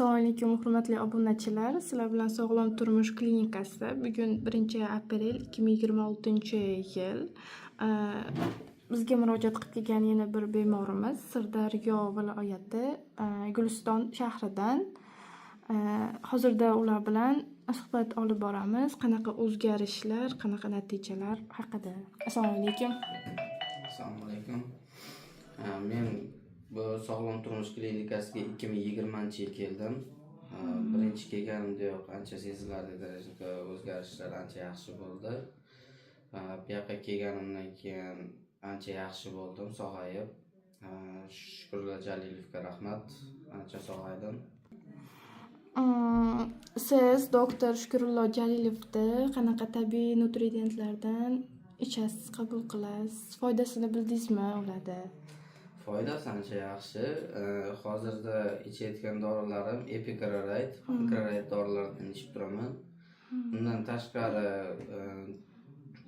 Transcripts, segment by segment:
Assalomu alaykum hurmatli obunachilar. Sizlar bilan Sog'lom turmush klinikasida bugun 1-aprel 2026-yil bizga murojaat qilib kelgan yana bir bemorimiz Sirdaryo viloyati Guliston shahridan. Hozirda ular bilan suhbat olib boramiz. Qanaqa o'zgarishlar, qanaqa natijalar haqida. Assalomu alaykum. Assalomu alaykum. Men bu Sog'lom turmush klinikasiga 2020-yil keldim. Birinchi kelganimdayoq ancha sezilarli darajada o'zgarishlar ancha yaxshi bo'ldi. Bu yoqqa kelganimdan keyin ancha yaxshi bo'ldim, sog'ayib. Shukrullo Jalilovga rahmat, ancha sog'aydim. Siz doktor Shukrullo Jalilovni qanaqa tabiiy nutrientlardan ichasiz, qabul qilasiz? Foydasini bildingizmi ularda? Foydasi ancha yaxshi. Hozirda ichayotgan dorilarim Epiclorid, Pancrearid dorilardan ichib turaman. Undan tashqari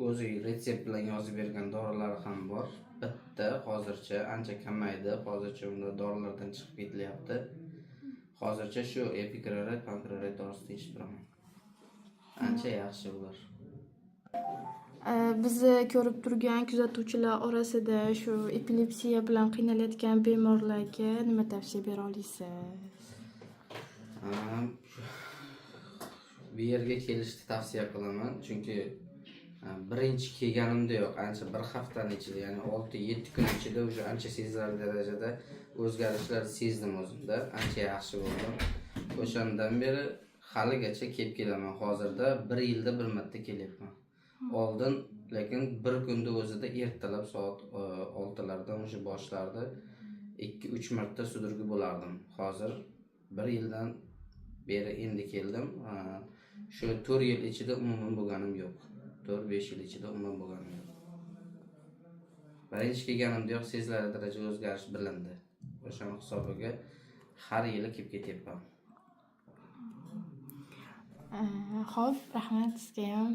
o'zi retsept bilan yozib bergan dorilari ham bor. Bitta hozircha ancha kamaydi. Hozircha unda dorilardan chiqib ketilyapti. Hozircha shu Epiclorid, Pancrearid dorisidan ichib turaman. Ancha yaxshi ular. Bizni ko'rib turgan kuzatuvchilar orasida shu epilepsiya bilan qiynalayotgan bemorlarga nima tavsiya bera olasiz? Bu yerga kelishni tavsiya qilaman, chunki birinchi kelganimdayoq ancha bir haftani ichida, ya'ni 6-7 kun ichida o'sha ancha sezilarli darajada o'zgarishlar sezdim o'zimda, ancha yaxshi bo'ldim. O'shandan beri haligacha kelib kelaman. Hozirda 1 yilda bir marta kelyapman. Oldin lekin bir kunda o'zida ertalab soat 6lardan o'sha boshlarda 2-3 marta sudurgi bo'lardim. Hozir 1 yildan beri endi keldim. Shu 4 yil ichida umuman bo'lganim yo'q. 4-5 yil ichida umuman bo'lganim yo'q. Birinchi kelganimdayoq sezilarli darajada o'zgarish bilindi. O'shaning hisobiga har yili kelib ketyapman. Xo'p, rahmat sizga ham.